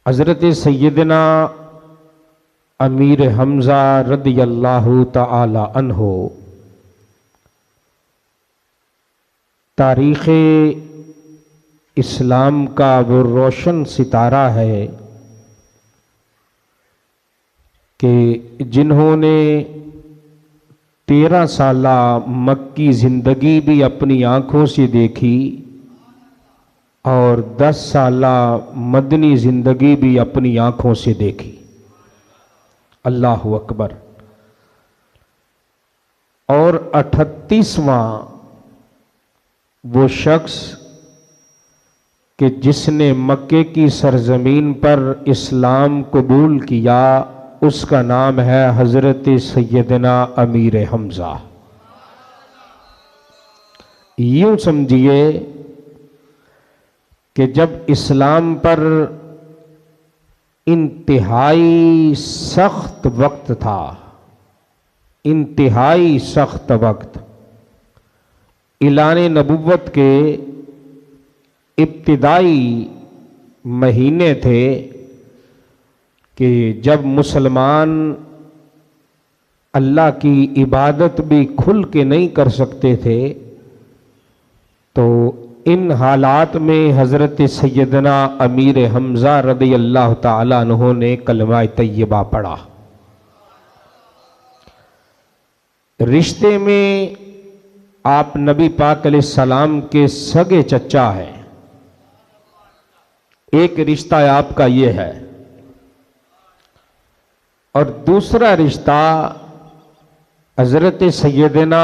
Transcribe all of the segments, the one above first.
हज़रत सैयदना अमीर हमज़ा रदियल्लाहु तआला अन्हो तारीख़ इस्लाम का वो रोशन सितारा है कि जिन्होंने 13 साला मक्की ज़िंदगी भी अपनी आँखों से देखी और 10 साला मदनी ज़िंदगी भी अपनी आँखों से देखी। अल्लाहु अकबर। और 38वां वो शख्स कि जिसने मक्के की सरजमीन पर इस्लाम कबूल किया, उसका नाम है हज़रत सैयदना अमीर हमज़ा। यूं समझिए कि जब इस्लाम पर इंतहाई सख्त वक्त था, इंतहाई सख्त वक्त, इलाने नबुव्वत के इब्तिदाई महीने थे कि जब मुसलमान अल्लाह की इबादत भी खुल के नहीं कर सकते थे, तो इन हालात में हज़रत सैयदना अमीर हमज़ा रदियल्लाहु ताला अन्हु ने कलमा तैयबा पढ़ा। रिश्ते में आप नबी पाक अलैहिस्सलाम के सगे चचा हैं। एक रिश्ता आपका ये है और दूसरा रिश्ता हज़रत सैयदना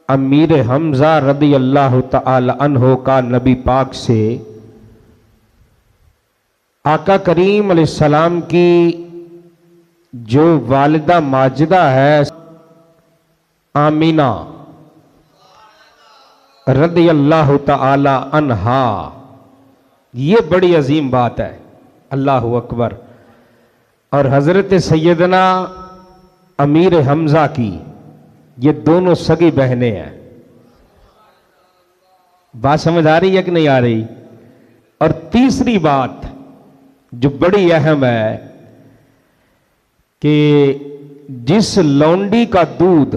अमीर हमज़ा रदियल्लाहु ताला अन्हु का नबी पाक से आका करीम अलैहिस्सलाम की जो वालिदा माजिदा है आमीना रदियल्लाहु ताला अन्हा, ये बड़ी अजीम बात है। अल्लाहु अकबर। और हज़रत सैयदना अमीर हमज़ा की ये दोनों सगी बहनें हैं। बात समझ आ रही है कि नहीं आ रही? और तीसरी बात जो बड़ी अहम है कि जिस लौंडी का दूध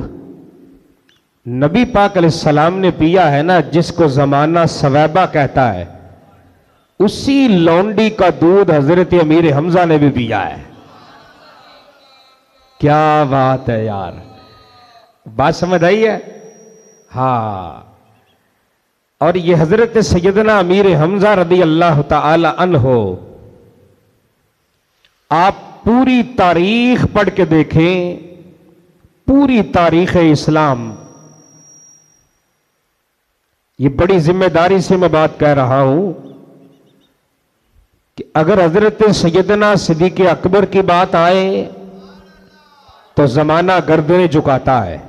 नबी पाक अलैहिस्सलाम ने पिया है ना, जिसको जमाना सवैबा कहता है, उसी लौंडी का दूध हज़रत अमीर हमज़ा ने भी पिया है। क्या बात है यार, बात समझ आई है? हाँ। और ये हज़रत सैयदना अमीर हमज़ा रदियल्लाहु ताला अन्हु, आप पूरी तारीख पढ़ के देखें, पूरी तारीख इस्लाम, ये बड़ी जिम्मेदारी से मैं बात कह रहा हूं कि अगर हज़रत सैयदना सिद्दीक़ अकबर की बात आए तो जमाना गर्दनें झुकाता है।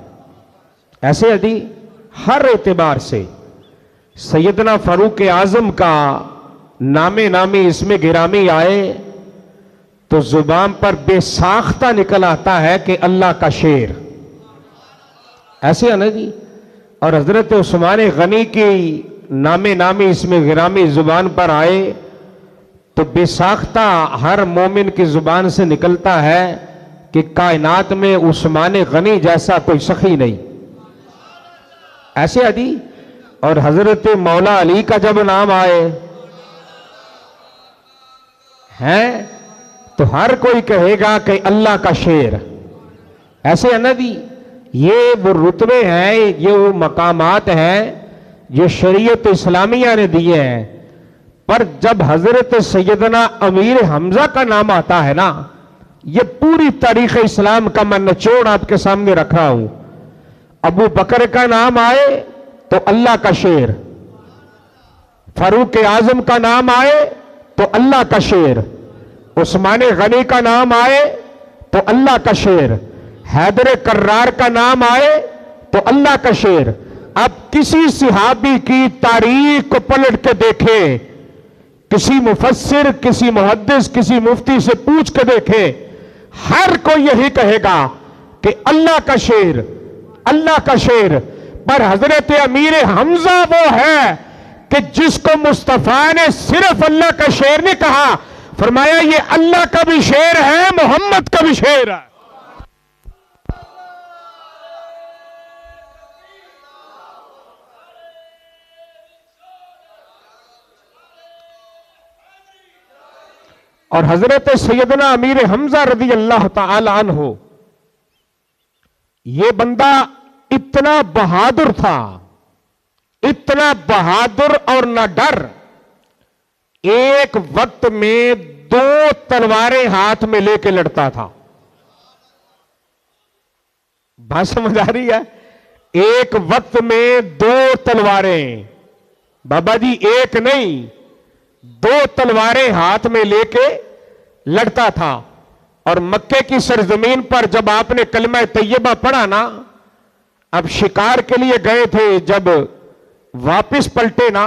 ऐसे यदि हर एतबार से सैयदना फारूक आजम का नामे नामी इसमें गिरामी आए तो जुबान पर बेसाख्ता निकल आता है कि अल्लाह का शेर। ऐसे है ना जी। और हजरत उस्मान गनी की नामे नामी इसमें गिरामी जुबान पर आए तो बेसाख्ता हर मोमिन की जुबान से निकलता है कि कायनात में उस्मान गनी जैसा कोई सखी नहीं। ऐसे अदी। और हजरत मौला अली का जब नाम आए हैं तो हर कोई कहेगा कि अल्लाह का शेर। ऐसे अनदी, ये वो रुतबे हैं, ये वो मकामात हैं जो शरीयत इस्लामिया ने दिए हैं। पर जब हजरत सैयदना अमीर हमज़ा का नाम आता है ना, ये पूरी तारीख इस्लाम का मैं निचोड़ आपके सामने रख रहा हूं। अबू बकर का नाम आए तो अल्लाह का शेर, फारूक आजम का नाम आए तो अल्लाह का शेर, उस्मान गनी का नाम आए तो अल्लाह का शेर, हैदर कर्रार का नाम आए तो अल्लाह का शेर। अब किसी सिहाबी की तारीख को पलट के देखें, किसी मुफस्सिर, किसी मुहद्दिस, किसी मुफ्ती से पूछ के देखें, हर कोई यही कहेगा कि अल्लाह का शेर, अल्लाह का शेर। पर हजरत अमीर हमज़ा वो है कि जिसको मुस्तफा ने सिर्फ अल्लाह का शेर नहीं कहा, फरमाया ये अल्लाह का भी शेर है, मोहम्मद का भी शेर है। और हजरत सैयदना अमीर हमजा रज़ी अल्लाह ताला अन्हु, ये बंदा इतना बहादुर था, इतना बहादुर और न डर, एक वक्त में 2 तलवारें हाथ में लेके लड़ता था। बात समझ आ रही है? एक वक्त में 2 तलवारें, बाबा जी एक नहीं 2 तलवारें हाथ में लेके लड़ता था। और मक्के की सरजमीन पर जब आपने कलमा तैयबा पढ़ा ना, अब शिकार के लिए गए थे, जब वापस पलटे ना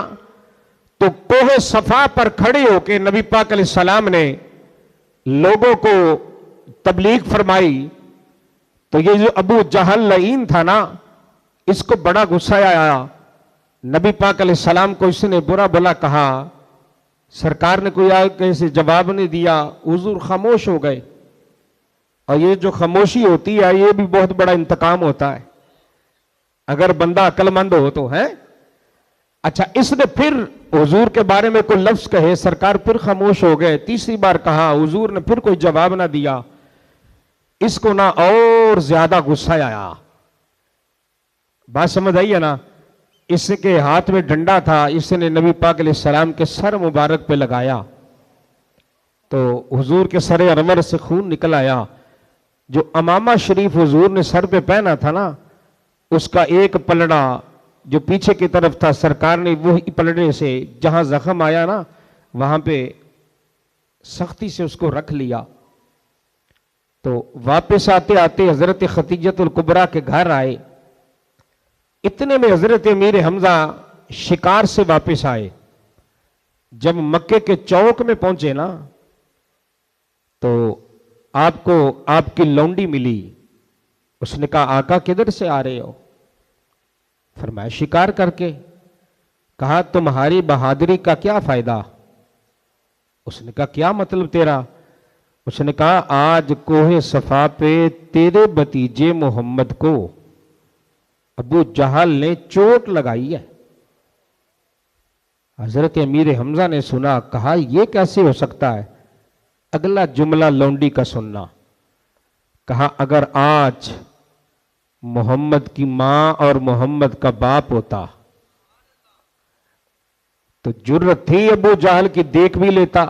तो कोहे सफा पर खड़े होकर नबी पाक अलैहिस्सलाम ने लोगों को तबलीग फरमाई। तो ये जो अबू जहल लईन था ना, इसको बड़ा गुस्सा आया। नबी पाक अलैहिस्सलाम को इसने बुरा भला कहा, सरकार ने कोई कैसे जवाब नहीं दिया, हुजूर खामोश हो गए। और ये जो खामोशी होती है ये भी बहुत बड़ा इंतकाम होता है, अगर बंदा अक्लमंद हो तो है। अच्छा, इसने फिर हुजूर के बारे में कोई लफ्ज कहे, सरकार फिर खामोश हो गए। तीसरी बार कहा, हुजूर ने फिर कोई जवाब ना दिया। इसको ना और ज्यादा गुस्सा आया। बात समझ आई है ना? इसके हाथ में डंडा था, इसने नबी पाक अलैहिस्सलाम के सर मुबारक पे लगाया तो हुजूर के सर अनवर से खून निकल आया। जो अमामा शरीफ हुजूर ने सर पे पहना था ना, उसका एक पलड़ा जो पीछे की तरफ था, सरकार ने वही पलड़े से जहां जख्म आया ना, वहां पे सख्ती से उसको रख लिया। तो वापस आते आते हजरत खतीजतुल कुबरा के घर आए। इतने में हजरत अमीर हमजा शिकार से वापस आए। जब मक्के के चौक में पहुंचे ना, तो आपको आपकी लौंडी मिली। उसने कहा, आका किधर से आ रहे हो? फरमाया, शिकार करके। कहा, तुम्हारी बहादुरी का क्या फायदा? उसने कहा, क्या मतलब तेरा? उसने कहा, आज कोहे सफा पे तेरे भतीजे मोहम्मद को अबू जहल ने चोट लगाई है। हजरत अमीर हमजा ने सुना, कहा, यह कैसे हो सकता है? अगला जुमला लौंडी का सुनना। कहा, अगर आज मोहम्मद की मां और मोहम्मद का बाप होता तो जुर्रत थी अबू जहल की, देख भी लेता।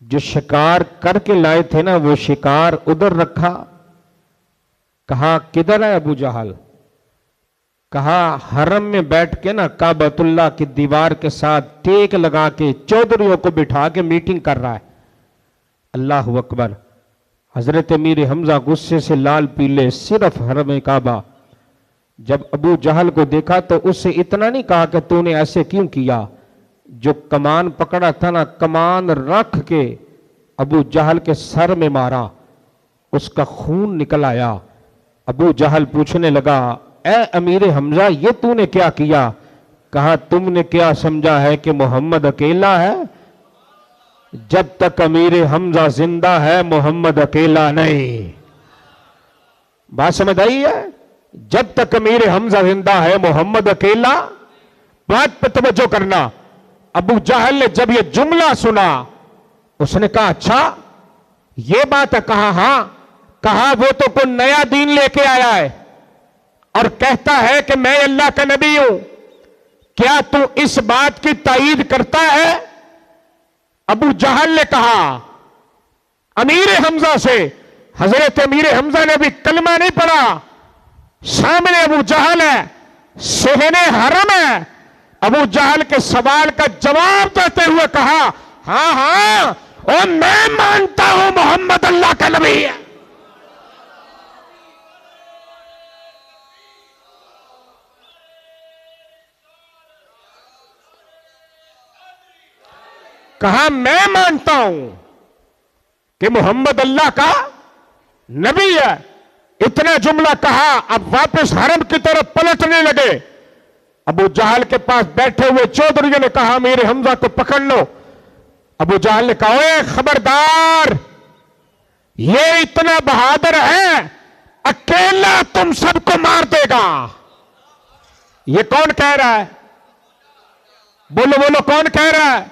जो शिकार करके लाए थे ना, वो शिकार उधर रखा। कहा, किधर है अबू जहल? कहा, हरम में बैठ के ना काबतुल्लाह की दीवार के साथ टेक लगा के चौधरियों को बिठा के मीटिंग कर रहा है। अल्लाह अकबर। हजरत अमीर हमजा गुस्से से लाल पीले, सिर्फ हरम काबा। जब अबू जहल को देखा तो उससे इतना नहीं कहा कि तूने ऐसे क्यों किया। जो कमान पकड़ा था ना, कमान रख के अबू जहल के सर में मारा, उसका खून निकल आया। अबू जहल पूछने लगा, ए अमीर हमजा, ये तूने क्या किया? कहा, तुमने क्या समझा है कि मोहम्मद अकेला है? जब तक अमीर हमजा जिंदा है, मोहम्मद अकेला नहीं। बात समझ आई है? जब तक अमीर हमजा जिंदा है, मोहम्मद अकेला। बात पे तवज्जो करना। अबू जहल ने जब ये जुमला सुना, उसने कहा, अच्छा ये बात है? कहा, हां। कहा, वो तो कोई नया दीन लेके आया है और कहता है कि मैं अल्लाह का नबी हूं। क्या तू इस बात की तायीद करता है? अबू जहल ने कहा अमीर हमजा से। हजरत अमीर हमजा ने भी कलमा नहीं पढ़ा। सामने अबू जहल है, सेहने हरम है। अबू जहल के सवाल का जवाब देते हुए कहा, हां हां, और मैं मानता हूं मोहम्मद अल्लाह का नबी है। कहा, मैं मानता हूं कि मोहम्मद अल्लाह का नबी है। इतना जुमला कहा, अब वापस हरम की तरफ पलटने लगे। अबू जहल के पास बैठे हुए चौधरियों ने कहा, मेरे हमजा को पकड़ लो। अबू जहल ने कहा, ओए खबरदार, ये इतना बहादुर है, अकेला तुम सबको मार देगा। ये कौन कह रहा है? बोलो बोलो, कौन कह रहा है?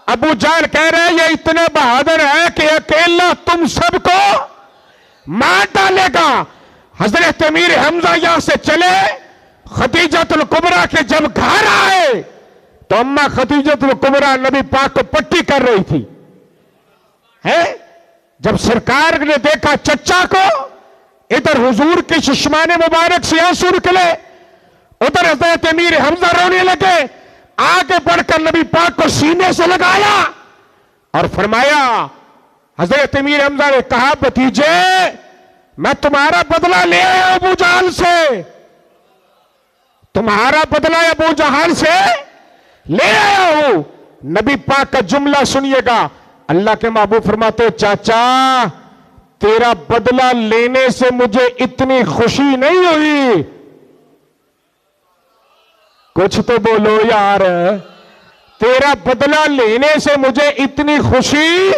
अबू जहल कह रहे हैं ये इतना बहादुर है कि अकेला तुम सबको मार डालेगा। हजरत अमीर हमजा यहां से चले, खदीजतुल कुबरा के जब घर आए तो अम्मा खदीजतुल कुबरा नबी पाक को पट्टी कर रही थी। है जब सरकार ने देखा चचा को, इधर हुजूर की चश्माने मुबारक से आंसू निकले, उधर हजरत अमीर हमजा रोने लगे। आगे बढ़कर नबी पाक को सीने से लगाया और फरमाया, हजरत अमीर हमजा ने कहा, भतीजे मैं तुम्हारा बदला ले आया अबू जहल से, तुम्हारा बदला अबू जहल से ले आया हूं। नबी पाक का जुमला सुनिएगा, अल्लाह के महबूब फरमाते, चाचा तेरा बदला लेने से मुझे इतनी खुशी नहीं हुई। कुछ तो बोलो यार, तेरा बदला लेने से मुझे इतनी खुशी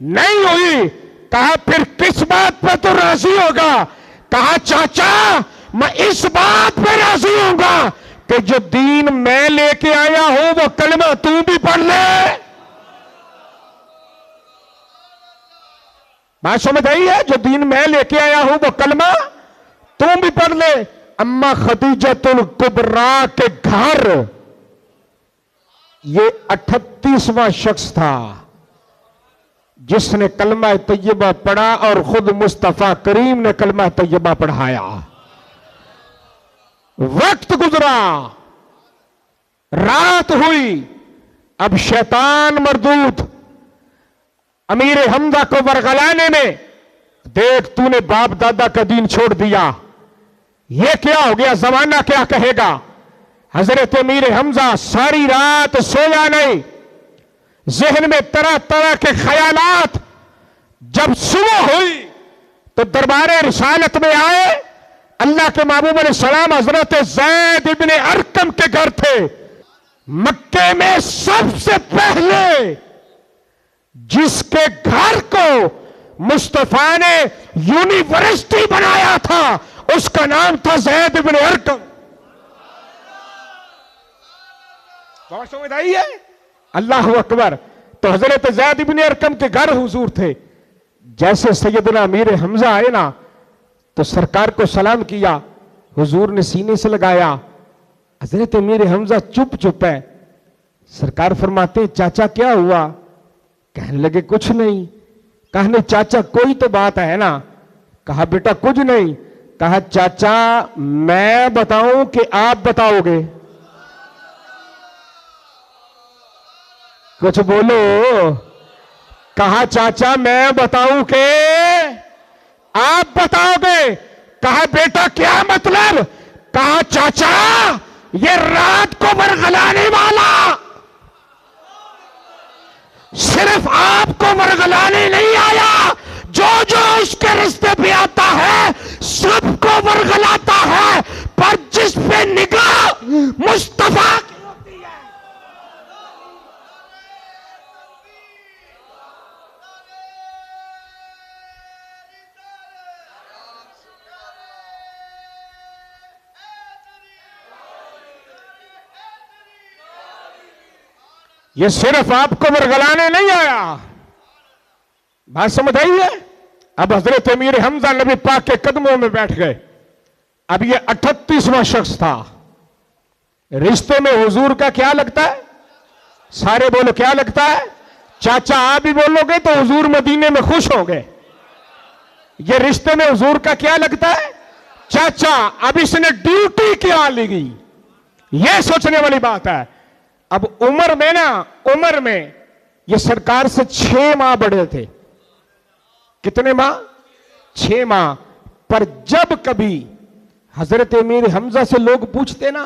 नहीं हुई। कहा फिर किस बात पर तो राजी होगा? कहा चाचा मैं इस बात पर राजी होऊंगा कि जो दीन मैं लेके आया हूं वो कलमा तू भी पढ़ ले। बात समझ आई है? जो दीन मैं लेके आया हूं वो कलमा तू भी पढ़ ले। अम्मा खदीजतुल कुबरा के घर ये 38वां शख्स था जिसने कलमा तैयबा पढ़ा और खुद मुस्तफा करीम ने कलमा तैयबा पढ़ाया। वक्त गुजरा, रात हुई, अब शैतान मरदूद अमीर हमजा को वरगलाने में, देख तूने बाप दादा का दीन छोड़ दिया, ये क्या हो गया, जमाना क्या कहेगा। हजरत अमीर हमजा सारी रात सोया नहीं, जहन में तरह तरह के ख्यालात। जब सुबह हुई तो दरबारे रिसालत में आए, अल्लाह के महबूब अलैहिस्सलाम हजरत ज़ैद इब्न अरकम के घर थे। मक्के में सबसे पहले जिसके घर को मुस्तफा ने यूनिवर्सिटी बनाया था उसका नाम था ज़ैद इब्न अरकम। बहुत समझ आई है? अल्लाह अकबर। तो हजरत ज़ैद इब्न अरकम के घर हुजूर थे। जैसे सैयदना अमीर हमजा आए ना तो सरकार को सलाम किया, हुजूर ने सीने से लगाया। हजरत अमीर हमजा चुप चुप है। सरकार फरमाते, चाचा क्या हुआ? कहने लगे कुछ नहीं। कहने चाचा कोई तो बात है ना? कहा बेटा कुछ नहीं। कहा चाचा मैं बताऊं कि आप बताओगे? कुछ बोलो। कहा चाचा मैं बताऊं कि आप बताओगे? कहा बेटा क्या मतलब? कहा चाचा ये रात को वरगलाने वाला सिर्फ आपको वरगलाने नहीं आया, जो जो उसके रिश्ते पे आता है सबको वरगलाता है, पर जिस पे निगाह मुस्तफा की होती है। ये सिर्फ आपको वरगलाने नहीं आया। बात समझ आई है? अब हजरत अमीर हमजा नबी पाक के कदमों में बैठ गए। अब ये 38वां शख्स था। रिश्ते में हुजूर का क्या लगता है? सारे बोलो क्या लगता है? चाचा आप भी बोलोगे तो हुजूर मदीने में खुश होंगे। ये रिश्ते में हुजूर का क्या लगता है? चाचा अब इसने ड्यूटी क्या ली, ये सोचने वाली बात है। अब उम्र में ना, उम्र में ये सरकार से 6 माह बड़े थे। कितने माह? 6 माह। पर जब कभी हजरत अमीर हमजा से लोग पूछते ना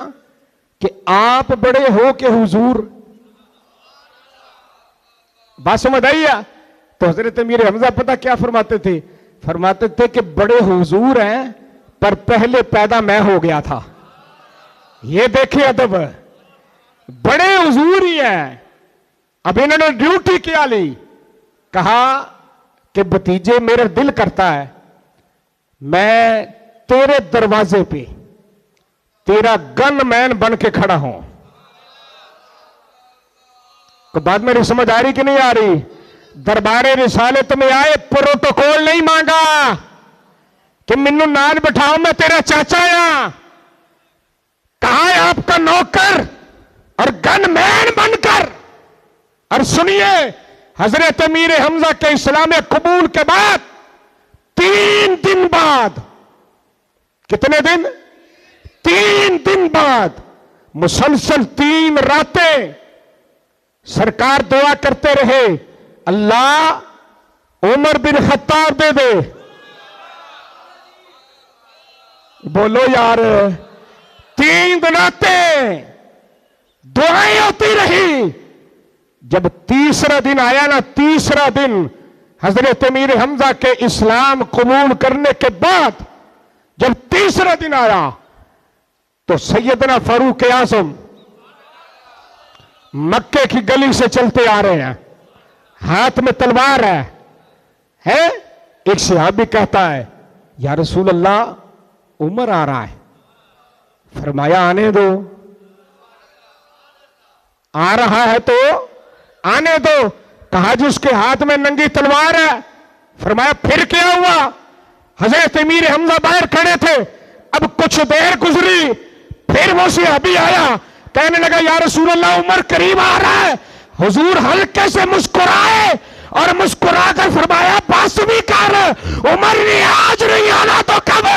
कि आप बड़े हो कि हुजूर, बात समझ आई है? तो हजरत अमीर हमजा पता क्या फरमाते थे? फरमाते थे कि बड़े हुजूर हैं पर पहले पैदा मैं हो गया था। ये देखिए अदब, बड़े हुजूर ही हैं। अब इन्होंने ड्यूटी क्या ली, कहा कि भतीजे मेरा दिल करता है मैं तेरे दरवाजे पे तेरा गनमैन बन के खड़ा हूं। तो बात मेरी समझ आ रही कि नहीं आ रही? दरबारे रिसालत में आए, प्रोटोकॉल नहीं मांगा कि मिन्नू नाल बिठाओ मैं तेरा चाचा या, कहा है आपका नौकर और गनमैन बनकर। और सुनिए, हजरत अमीर हमजा के इस्लाम कबूल के बाद 3 दिन बाद, कितने दिन? 3 दिन बाद मुसलसल 3 रातें सरकार दुआ करते रहे, अल्लाह उमर बिन खत्ताब दे दे। बोलो यार, 3 रातें दुआएं होती रही। जब तीसरा दिन आया ना, तीसरा दिन हजरत अमीर हमजा के इस्लाम कबूल करने के बाद जब तीसरा दिन आया तो सैयदना फारूक आजम मक्के की गली से चलते आ रहे हैं, हाथ में तलवार है? एक सहाबी कहता है या रसूल अल्लाह उमर आ रहा है। फरमाया आने दो, आ रहा है तो आने दो। कहा जिसके हाथ में नंगी तलवार है। फरमाया फिर क्या हुआ? हजरत अमीर हमजा बाहर खड़े थे। अब कुछ देर गुजरी, फिर वो सहाबी आया, कहने लगा या रसूल अल्लाह उमर करीब आ रहा है। हुजूर हल्के से मुस्कुराए और मुस्कुराकर फरमाया बस भी कर, उमर ने आज नहीं आना तो कब?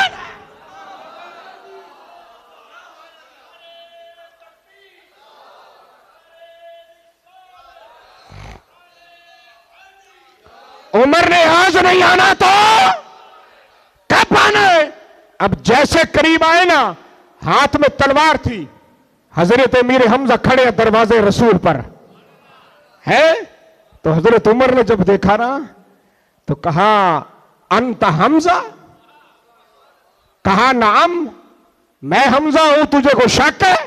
उमर ने आज नहीं आना तो कब आना है? अब जैसे करीब आए ना, हाथ में तलवार थी, हजरत अमीर हमजा खड़े दरवाजे रसूल पर है। तो हजरत उमर ने जब देखा ना तो कहा अंत हमजा, कहा नाम मैं हमजा हूं, तुझे कोई शक है?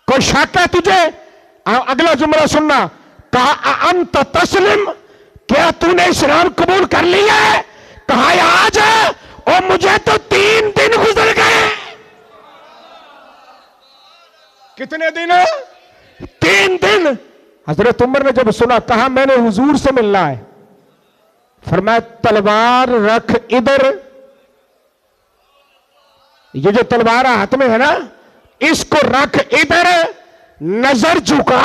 कोई शक है तुझे? अगला जुमला सुनना, कहा अंत तस्लिम, क्या तूने इस्लाम कबूल कर लिया है? कहा आज है और मुझे तो 3 दिन गुजर गए। कितने दिन? 3 दिन। हजरत उमर ने जब सुना, कहा मैंने हुजूर से मिलना है। फरमाया तलवार रख इधर, ये जो तलवार हाथ में है ना, इसको रख इधर, नजर झुका,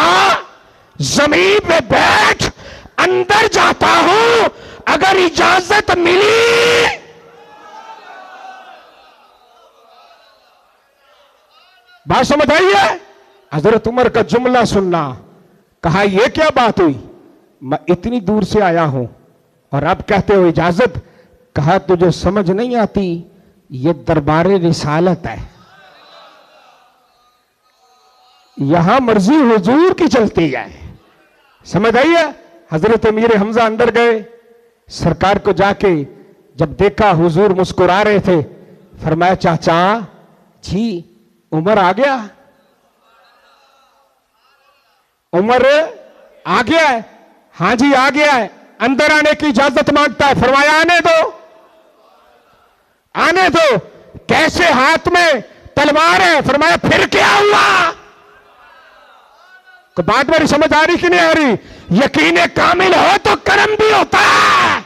जमीन पे बैठ, अंदर जाता हूं, अगर इजाजत मिली। बात समझ आई है? हजरत उमर का जुमला सुनना। कहा यह क्या बात हुई? मैं इतनी दूर से आया हूं और अब कहते हो इजाजत। कहा तुझे समझ नहीं आती, यह दरबारे रिसालत है, यहां मर्जी हुजूर की चलती है। समझ आई है? हजरत अमीर हमजा अंदर गए, सरकार को जाके जब देखा हुजूर मुस्कुरा रहे थे, फरमाया चाचा जी उमर आ गया, उमर आ गया है। हां जी आ गया है, अंदर आने की इजाजत मांगता है। फरमाया आने दो, आने दो। कैसे हाथ में तलवार है? फरमाया फिर क्या हुआ? तो बात मेरी समझ आ रही कि नहीं आ रही? यकीन कामिल हो तो करम भी होता है।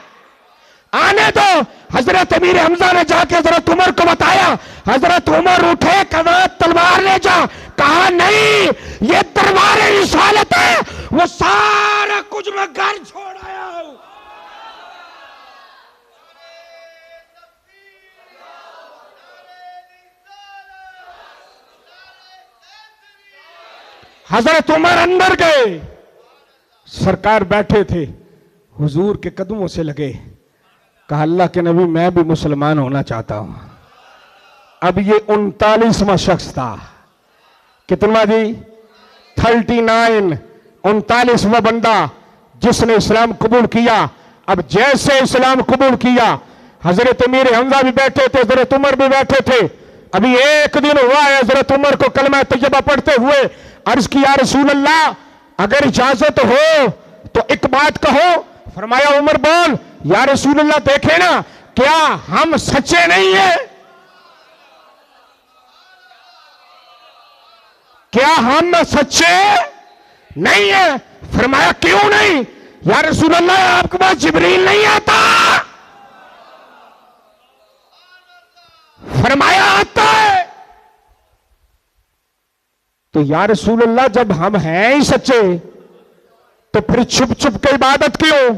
आने दो। हजरत अमीर हमजा ने जाके हजरत उमर को बताया। हजरत उमर उठे, कहा तलवार ले जा। कहा नहीं, ये तलवार रिसालत है, वो सारा कुछ मैं घर छोड़ आया हूं। हजरत उमर अंदर गए, सरकार बैठे थे, हुजूर के कदमों से लगे। कहा अल्लाह के नबी मैं भी मुसलमान होना चाहता हूं। अब ये 39वां शख्स था। कितना जी? 39, 39वां बंदा जिसने इस्लाम कबूल किया। अब जैसे इस्लाम कबूल किया, हजरत अमीर हमजा भी बैठे थे, हजरत उमर भी बैठे थे। अभी एक दिन हुआ है हजरत उमर को कलमा तैयबा पढ़ते हुए अर्ज किया रसूल अल्लाह अगर इजाजत हो तो एक बात कहो। फरमाया उमर बोल या रसूलुल्लाह, देखे ना क्या हम सच्चे नहीं है? क्या हम सच्चे नहीं है? फरमाया क्यों नहीं? या रसूलुल्लाह, आपके पास जिब्रील नहीं आता? फरमाया आता है। तो या रसूलुल्लाह, जब हम हैं ही सच्चे तो फिर छुप छुप के इबादत क्यों?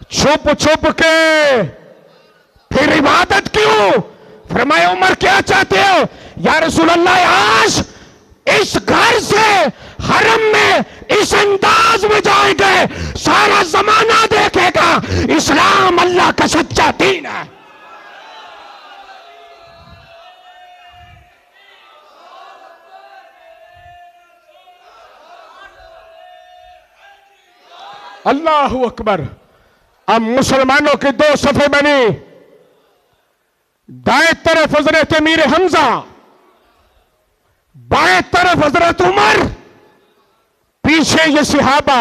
छुप छुप के फिर इबादत क्यों? फरमाया उमर क्या चाहते हो? या रसूलुल्लाह, आज इस घर से हरम में इस अंदाज में जाएंगे, सारा जमाना देखेगा इस्लाम अल्लाह का सच्चा दीन है। अल्लाहु अकबर। अब मुसलमानों के दो सफे बने। दाएं तरफ हजरत अमीर हमजा, बाएं तरफ हजरत उमर, पीछे ये सिहाबा,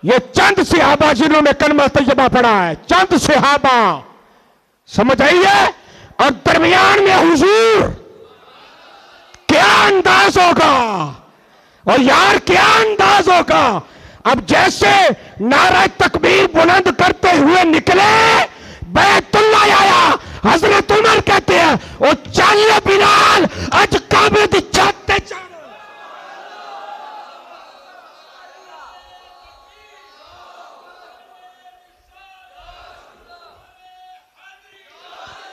ये चंद सिहाबा जिन्होंने कलमा तैयबा पढ़ा है, चंद सिहाबा, समझ आई है? और दरमियान में हुजूर। क्या अंदाज होगा? और यार क्या अंदाज होगा? अब जैसे नारा तकबीर बुलंद करते हुए निकले, बैतुल्लाह आया, हजरत उमर कहते हैं ओ चल बिलाल, अज काबे दी छत ते चढ़।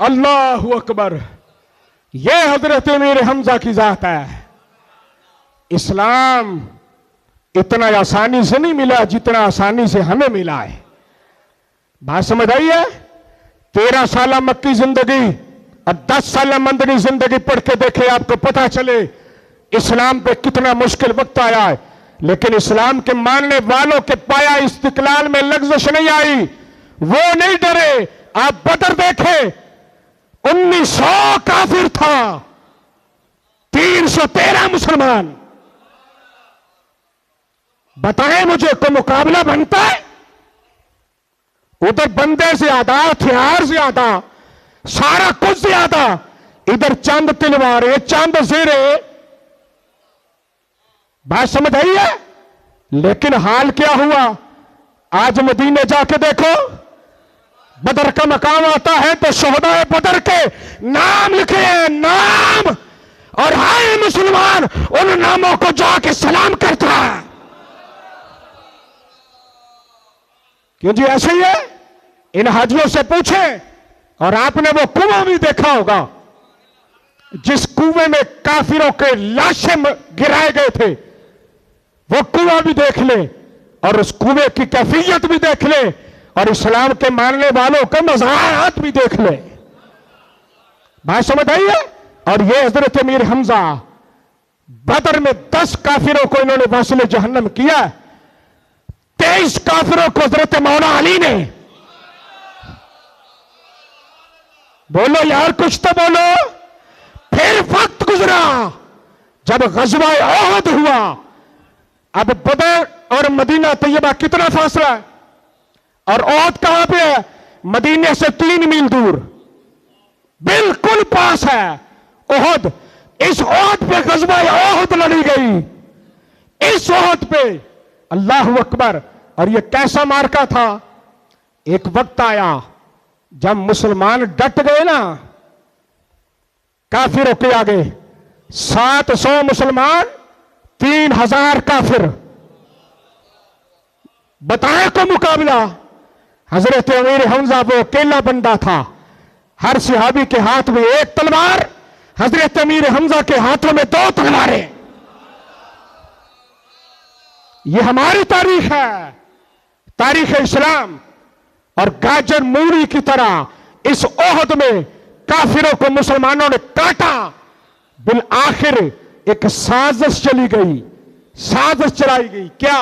अल्लाहु अकबर। ये हजरत अमीर हमजा की जात है। इस्लाम इतना आसानी से नहीं मिला जितना आसानी से हमें मिला है। बात समझ आई है? 13 साल मक्की जिंदगी और 10 साल मदनी जिंदगी पढ़ के देखे, आपको पता चले इस्लाम पे कितना मुश्किल वक्त आया है। लेकिन इस्लाम के मानने वालों के पाया इस्तिकलाल में लग्जश नहीं आई, वो नहीं डरे। आप बदर देखे, 1900 काफिर था, 313 मुसलमान। बताएं मुझे, कोई मुकाबला बनता है? उधर बंदे ज्यादा, हथियार ज्यादा, सारा कुछ ज्यादा, इधर चंद तलवारें, चंद ज़ेरे। बात समझ आई है? लेकिन हाल क्या हुआ? आज मदीने जाके देखो, बदर का मकाम आता है तो शोहदाए बदर के नाम लिखे हैं, नाम, और हाय मुसलमान उन नामों को जाके सलाम करता है। क्यों जी? ऐसे ही है। इन हाजियों से पूछे, और आपने वो कुआं भी देखा होगा जिस कुएं में काफिरों के लाशें गिराए गए थे, वो कुआं भी देख ले और उस कुएं की कैफियत भी देख ले और इस्लाम के मानने वालों का मज़ाहत भी देख ले। बात समझ आई है? और ये हजरत अमीर हमजा, बदर में 10 काफिरों को इन्होंने वासिल जहन्नम किया, 23 काफिरों को हजरत मौला अली ने। बोलो यार, कुछ तो बोलो। फिर वक्त गुजरा जब गज़वा ओहद हुआ। अब बदर और मदीना तैयबा कितना फासला है? और ओहद कहां पे है? मदीने से 3 मील दूर, बिल्कुल पास है ओहद। इस ओहद पे गज़वा ओहद लड़ी गई, इस ओहद पे। अल्लाह अकबर। और ये कैसा मार्का था? एक वक्त आया जब मुसलमान डट गए ना काफिरों के आगे। 700 मुसलमान, 3000 काफिर। बताए को मुकाबला। हजरत अमीर हमजा वो अकेला बंदा था, हर सिहाबी के हाथ में एक तलवार, हजरत अमीर हमजा के हाथों में 2 तलवारें। ये हमारी तारीख है, तारीख इस्लाम। और गाजर मूली की तरह इस ओहद में काफिरों को मुसलमानों ने काटा। बिल आखिर एक साजिश चली गई, साजिश चलाई गई। क्या?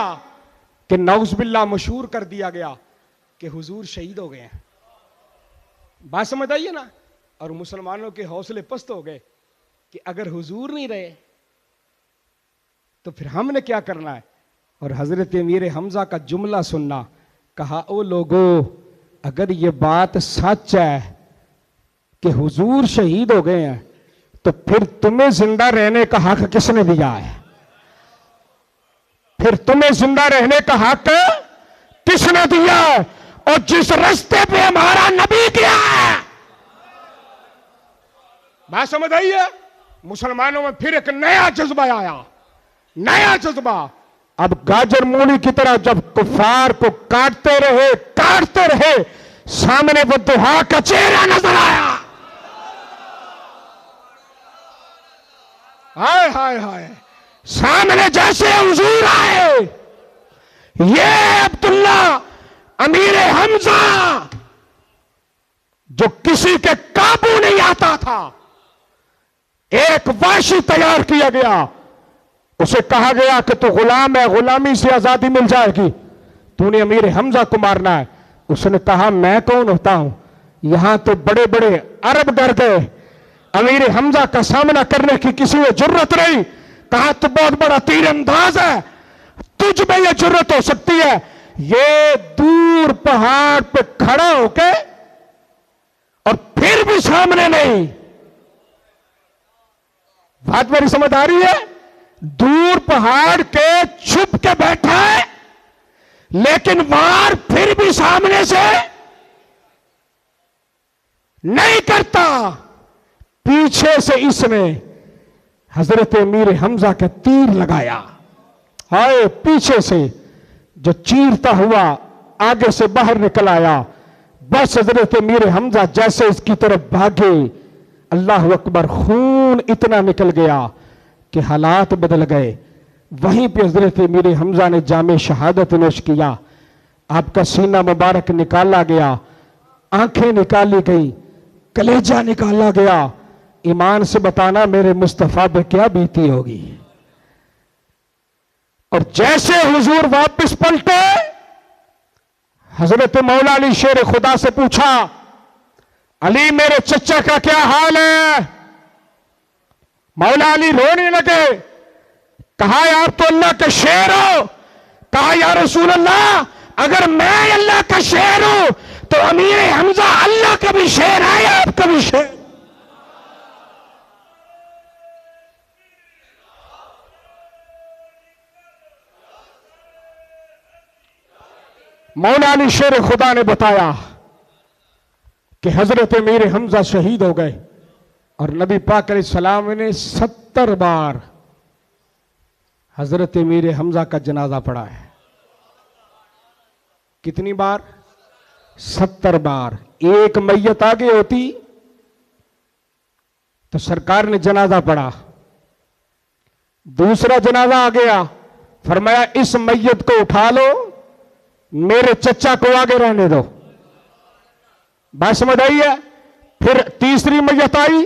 कि नौज़बिल्लाह मशहूर कर दिया गया कि हुजूर शहीद हो गए हैं। बात समझ आई है ना? और मुसलमानों के हौसले पस्त हो गए कि अगर हुजूर नहीं रहे तो फिर हमने क्या करना है? और हजरत अमीर हमजा का जुमला सुनना, कहा ओ लोगों, अगर ये बात सच है कि हुजूर शहीद हो गए हैं तो फिर तुम्हें जिंदा रहने का हक किसने दिया है? फिर तुम्हें जिंदा रहने का हक किसने दिया है? और जिस रास्ते पे हमारा नबी गया है, बात समझ आई है? मुसलमानों में फिर एक नया जज्बा आया, नया जज्बा। अब गाजर मूली की तरह जब कुफार को काटते रहे, सामने वो दुहा का चेहरा नजर आया। हाय हाय हाय, सामने जैसे हुजूर आए, ये अब्दुल्ला अमीर हमजा जो किसी के काबू नहीं आता था, एक वाशी तैयार किया गया। उसे कहा गया कि तू गुलाम है, गुलामी से आजादी मिल जाएगी, तूने अमीर हमजा को मारना है। उसने कहा मैं कौन होता हूं? यहां तो बड़े बड़े अरब डर गए, अमीर हमजा का सामना करने की किसी में जरूरत नहीं। कहा तू बहुत बड़ा तीरंदाज है, तुझ में यह जरूरत हो सकती है। ये दूर पहाड़ पे खड़ा होके और फिर भी सामने नहीं। बात मेरी समझ आ रही है? दूर पहाड़ के छुप के बैठा है, लेकिन वार फिर भी सामने से नहीं करता। पीछे से इसने हजरत अमीर हमजा के तीर लगाया। हाय, पीछे से जो चीरता हुआ आगे से बाहर निकल आया। बस हजरत अमीर हमजा जैसे इसकी तरफ भागे, अल्लाह अकबर, खून इतना निकल गया कि हालात बदल गए। वहीं पे हजरत अमीर हमजा ने जामे शहादत नोश किया। आपका सीना मुबारक निकाला गया, आंखें निकाली गई, कलेजा निकाला गया। ईमान से बताना मेरे मुस्तफा पे क्या बीती होगी। और जैसे हुजूर वापस पलटे, हजरत मौला अली शेर खुदा से पूछा, अली मेरे चचा का क्या हाल है? मौला अली रोने लगे। कहा आप तो अल्लाह का शेर हो। कहा या रसूल अल्लाह, अगर मैं अल्लाह का शेर हूं तो अमीर हमजा अल्लाह का भी शेर है या आपका भी शेर? मौला अली शेर खुदा ने बताया कि हजरत अमीर हमजा शहीद हो गए और नबी पाक अलैहिस्सलाम ने 70 बार हजरत अमीर हमजा का जनाजा पढ़ा है। कितनी बार? 70 बार। एक मैयत आगे होती तो सरकार ने जनाजा पढ़ा, दूसरा जनाजा आ गया, फरमाया इस मैयत को उठा लो, मेरे चचा को आगे रहने दो। बात समझ आई है? फिर तीसरी मैयत आई,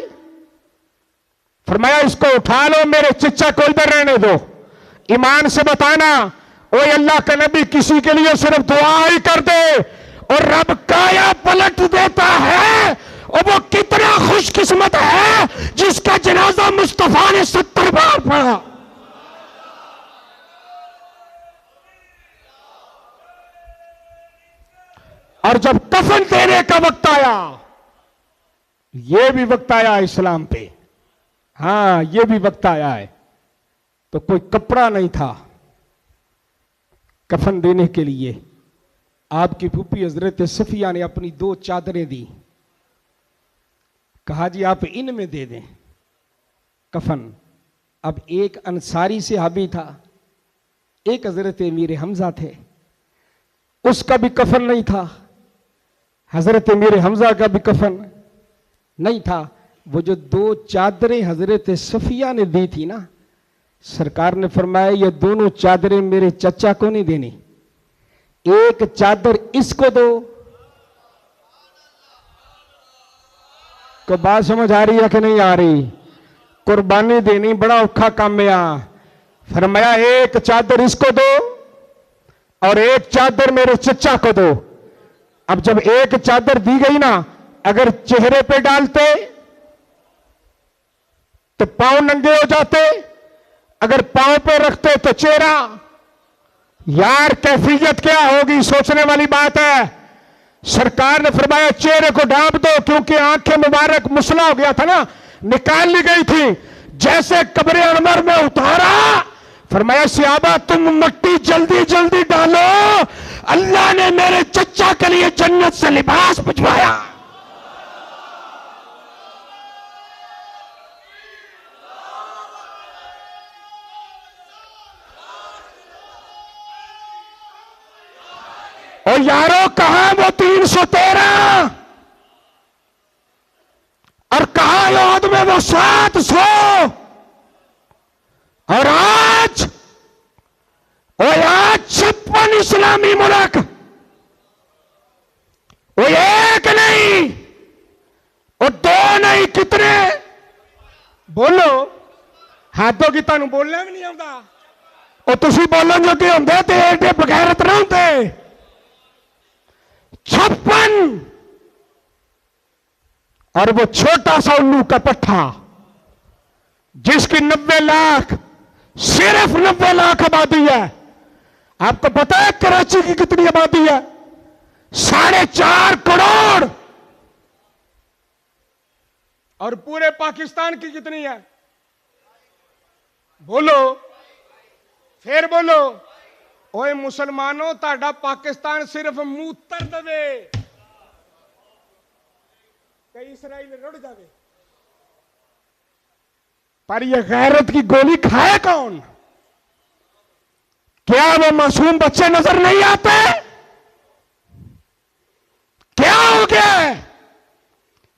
फरमाया इसको उठा लो, मेरे चचा को इधर रहने दो। ईमान से बताना, ओ अल्लाह का नबी किसी के लिए सिर्फ दुआ ही कर दे और रब काया पलट देता है। और वो कितना खुशकिस्मत है जिसका जनाजा मुस्तफा ने 70 बार पढ़ा। और जब कफन देने का वक्त आया, यह भी वक्त आया इस्लाम पे, हां यह भी वक्त आया है, तो कोई कपड़ा नहीं था कफन देने के लिए। आपकी फूफी हजरत सफिया ने अपनी 2 चादरें दी, कहा जी आप इनमें दे दें कफन। अब एक अंसारी सहाबी था, एक हजरत अमीर हमजा थे, उसका भी कफन नहीं था, हजरत अमीर हमजा का भी कफन नहीं था। वो जो 2 चादरें हजरत सफिया ने दी थी ना, सरकार ने फरमाया ये दोनों चादरें मेरे चचा को नहीं देनी, एक चादर इसको दो। को बात समझ आ रही है कि नहीं आ रही? कुर्बानी देनी बड़ा औखा काम है। फरमाया एक चादर इसको दो और एक चादर मेरे चचा को दो। अब जब एक चादर दी गई ना, अगर चेहरे पे डालते तो पांव नंगे हो जाते अगर पांव पे रखते तो चेहरा, यार कैफियत क्या होगी, सोचने वाली बात है। सरकार ने फरमाया चेहरे को ढांप दो, क्योंकि आंखें मुबारक मुसला हो गया था ना, निकाल ली गई थी। जैसे कब्र अनवर में उतारा, फरमाया सियाबा तुम मट्टी जल्दी जल्दी डालो, अल्लाह ने मेरे चच्चा के लिए जन्नत से लिबास भिजवाया। और यारों कहां वो 313 और कहां याद में वो 700 और आज 56 इस्लामी मुल्क, वो एक नहीं, वो 2 नहीं, कितने बोलो, हाथों की तुहानू बोलना भी नहीं आता, और तुसी बोलन जो कि होंदे ते एडे बगैरत ना होंदे। 56 और वो छोटा सा उल्लू का पट्टा जिसकी 90 लाख, सिर्फ 90 लाख आबादी है। आपको पता है कराची की कितनी आबादी है? 4.5 करोड़। और पूरे पाकिस्तान की कितनी है? बोलो, फिर बोलो। ओए मुसलमानों, ताड़ा पाकिस्तान सिर्फ मूतर दवे कई इसराइल रुड़ जावे, पर यह गैरत की गोली खाए कौन? क्या वो मासूम बच्चे नजर नहीं आते? क्या हो गया?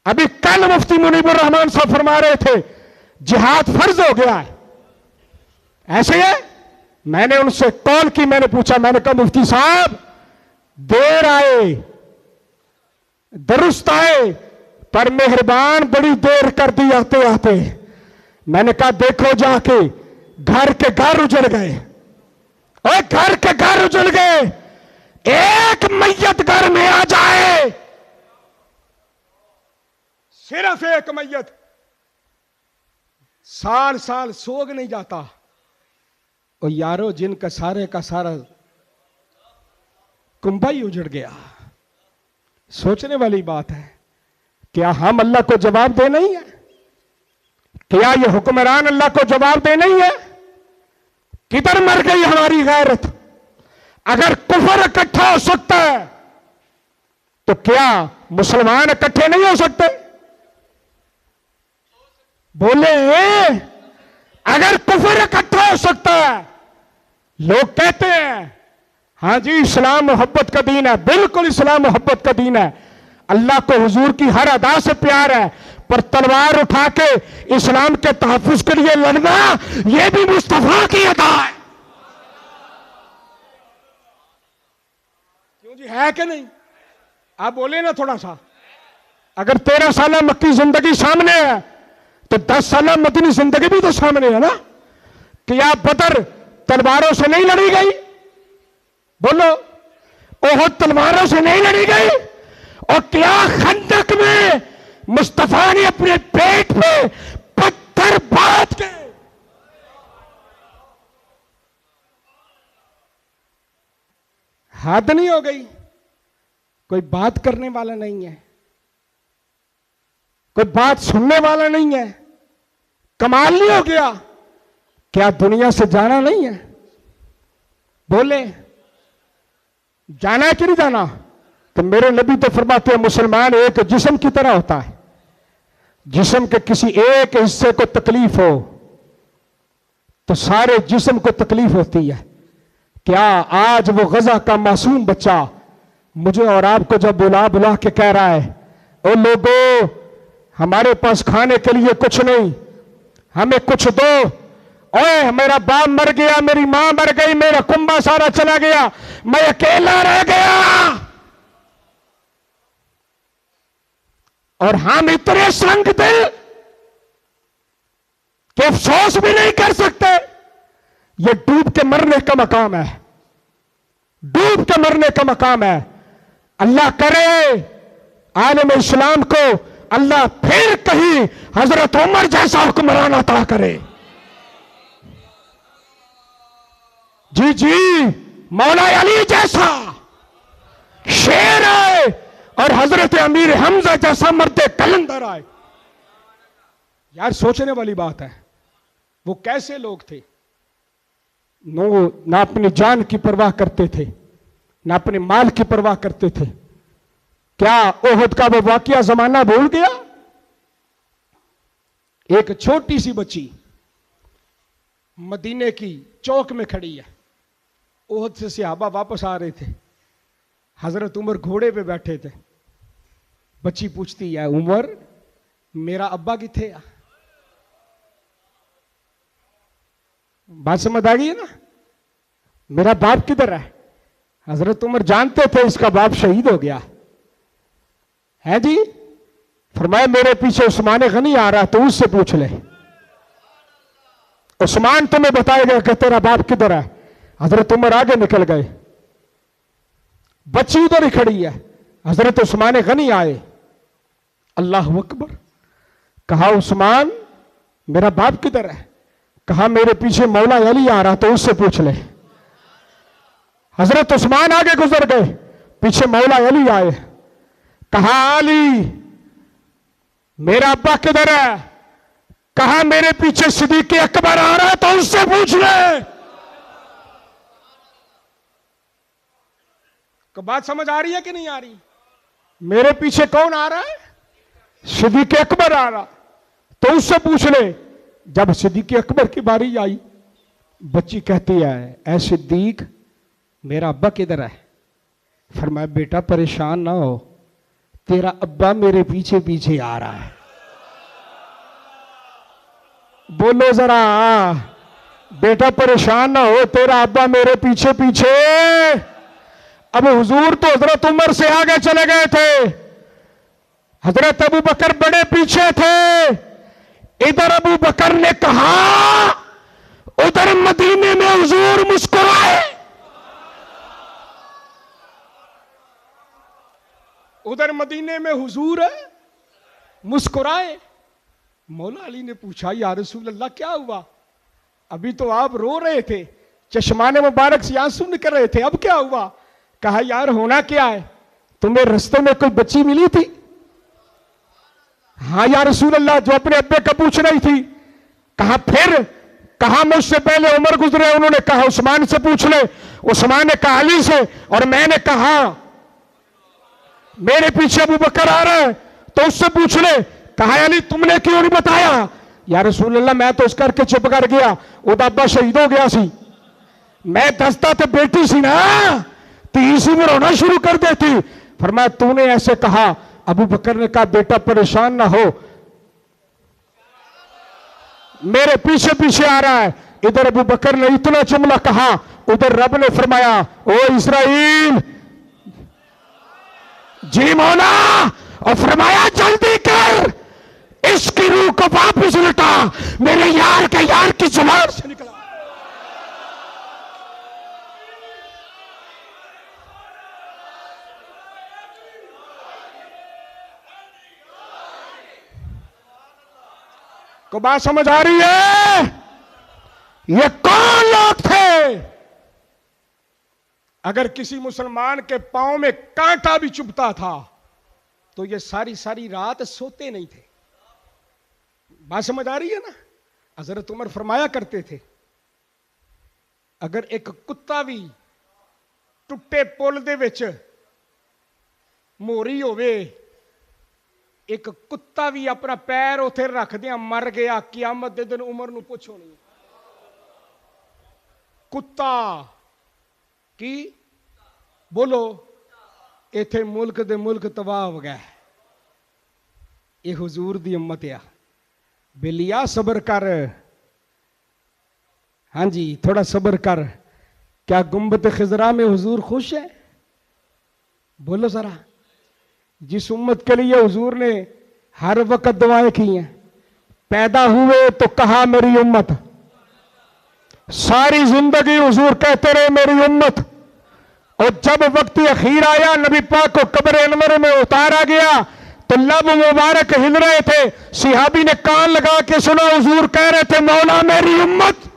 अभी कल मुफ्ती मुनीबुर रहमान साहब फरमा रहे थे जिहाद फर्ज हो गया है, ऐसे है। मैंने उनसे कॉल की, मैंने पूछा, मैंने कहा मुफ्ती साहब देर आए दुरुस्त आए, पर मेहरबान बड़ी देर कर दी आते आते। मैंने कहा देखो जाके घर के घर उजड़ गए, और घर के घर उजड़ गए। एक मैयत घर में आ जाए, सिर्फ एक मैयत, साल साल सोग नहीं जाता। और यारो जिनका सारे का सारा कुंभा ही उजड़ गया। सोचने वाली बात है, क्या हम अल्लाह को जवाब दे नहीं है? क्या ये हुक्मरान अल्लाह को जवाब दे नहीं है? किधर मर गई हमारी गैरत? अगर कुफर इकट्ठा हो सकता है तो क्या मुसलमान इकट्ठे नहीं हो सकते? बोले, अगर कुफर इकट्ठा हो सकता है, लोग कहते हैं हां जी इस्लाम मोहब्बत का दीन है, बिल्कुल इस्लाम मोहब्बत का दीन है, अल्लाह को हुजूर की हर अदा से प्यार है, पर तलवार उठा के इस्लाम के तहफ्फुज के लिए लड़ना, यह भी मुस्तफा की अदा है। क्यों जी, है कि नहीं? आप बोले ना थोड़ा सा। अगर 13 साल मक्की जिंदगी सामने है तो 10 साल मदनी जिंदगी भी तो सामने है ना। क्या बदर तलवारों से नहीं लड़ी गई? बोलो, ओह तलवारों से नहीं लड़ी गई? और क्या खंदक में मुस्तफा ने अपने पेट पे पत्थर बांध के हद नहीं हो गई? कोई बात करने वाला नहीं है, कोई बात सुनने वाला नहीं है। कमाल नहीं हो गया? क्या दुनिया से जाना नहीं है? बोले, जाना है कि नहीं जाना? तो मेरे नबी तो फरमाते हैं मुसलमान एक जिस्म की तरह होता है, जिस्म के किसी एक हिस्से को तकलीफ हो तो सारे जिस्म को तकलीफ होती है। क्या आज वो गजा का मासूम बच्चा मुझे और आपको जब बुला बुला के कह रहा है, ओ लोगों हमारे पास खाने के लिए कुछ नहीं, हमें कुछ दो, ओए मेरा बाप मर गया, मेरी मां मर गई, मेरा कुंबा सारा चला गया, मैं अकेला रह गया, और हम इतने संग दिल कि अफसोस भी नहीं कर सकते। ये डूब के मरने का मकाम है, डूब के मरने का मकाम है। अल्लाह करे आलम इस्लाम को अल्लाह फिर कहीं हजरत उमर जैसा हुक्मरान अता करे। जी जी, मौला अली जैसा शेर आए और हजरत अमीर हमजा जैसा मर्दे कलंदर आए। यार सोचने वाली बात है, वो कैसे लोग थे। ना अपनी जान की परवाह करते थे, ना अपने माल की परवाह करते थे। क्या ओहद का वो वाकया जमाना भूल गया? एक छोटी सी बच्ची मदीने की चौक में खड़ी है। ओहद से सहाबा वापस आ रहे थे, हजरत उमर घोड़े पे बैठे थे। बच्ची पूछती है, उमर मेरा अब्बा किथे आ? बात समझ आ गई है ना? मेरा बाप किधर है? हजरत उमर जानते थे इसका बाप शहीद हो गया है जी। फरमाया मेरे पीछे उस्मान गनी आ रहा, तो उससे पूछ ले, उस्मान तुम्हें बताएगा कि तेरा बाप किधर है। हजरत उमर आगे निकल गए, बच्ची उधर ही खड़ी है। हजरत उस्मान गनी आए, अल्लाह अकबर। कहा उस्मान मेरा बाप किधर है? कहा मेरे पीछे मौला अली आ रहा, तो उससे पूछ ले। हजरत उस्मान आगे गुजर गए, पीछे मौला अली आए। कहा अली मेरा अब्बा किधर है? कहा मेरे पीछे सिद्दीक़ अकबर आ रहा है, तो उससे पूछ ले। तो बात समझ आ रही है कि नहीं आ रही? मेरे पीछे कौन आ रहा है? सिद्दीक़ अकबर आ रहा, तो उससे पूछ ले। जब सिद्दीक़ अकबर की बारी आई, बच्ची कहती है, ऐ सिद्दीक़ मेरा अब्बा किधर है? फरमाया बेटा परेशान ना हो, तेरा अब्बा मेरे पीछे पीछे आ रहा है। बोलो जरा, बेटा परेशान ना हो, तेरा अब्बा मेरे पीछे पीछे। अब हुजूर तो हजरत उमर से आगे चले गए थे, हजरत अबू बकर बड़े पीछे थे। इधर अबू बकर ने कहा, उधर मदीने में हुजूर मुस्कुराए। उधर मदीने में हुजूर है, मुस्कुराए। मौला अली ने पूछा, या रसूल अल्लाह क्या हुआ? अभी तो आप रो रहे थे, चश्माने मुबारक से आंसू निकल रहे थे, अब क्या हुआ? कहा यार होना क्या है, तुम्हें रास्ते में कोई बच्ची मिली थी? हाँ या रसूल अल्लाह, जो अपने अब्बे का पूछ रही थी। कहा फिर? कहा मुझसे पहले उमर गुजरे, उन्होंने कहा उस्मान से पूछ ले। उस्मान ने कहा अली से, और मैंने कहा मेरे पीछे अबू बकर आ रहा है, तो उससे पूछ ले। कहा अली तुमने क्यों नहीं बताया? या रसूल अल्लाह मैं तो उस करके चुप कर गया, उदा अब्बा शहीद हो गया सी, मैं दसता तो बेटी सी ना, तीसरी में रोना शुरू कर देती। फरमाया तूने ऐसे कहा। अबू बकर ने कहा बेटा परेशान ना हो, मेरे पीछे पीछे आ रहा है। इधर अबू बकर ने इतना जुमला कहा, उधर रब ने फरमाया ओ इस्राइल, जी मौला, और फरमाया जल्दी कर, इसकी रूह को वापस लौटा, मेरे यार के यार की जुबान से निकला। को बात समझ आ रही है? ये कौन लोग थे? अगर किसी मुसलमान के पांव में कांटा भी चुभता था तो ये सारी सारी रात सोते नहीं थे। बात समझ आ रही है ना? हजरत उमर फरमाया करते थे, अगर एक कुत्ता भी टुੱਟੇ पुल दे विच मोरी होवे, एक कुत्ता भी अपना पैर उथे रखदिया मर गया, कियामत दे दिन उमर नूं पुछो नहीं। कुत्ता की बोलो, इथे मुल्क दे मुल्क तबाह हो गए। ये हुजूर दी उम्मत आ। बेलिया सबर कर, हाँ जी थोड़ा सबर कर। क्या गुंबद खिजरा में हुजूर खुश है? बोलो जरा। जिस उम्मत के लिए हुजूर ने हर वक्त दुआएं की हैं, पैदा हुए तो कहा मेरी उम्मत, सारी जिंदगी हुजूर कहते रहे मेरी उम्मत, और जब वक्त अखीर आया नबी पाक को कब्र अनवर में उतारा गया तो लब मुबारक हिल रहे थे, सिहाबी ने कान लगा के सुना, हुजूर कह रहे थे मौला मेरी उम्मत।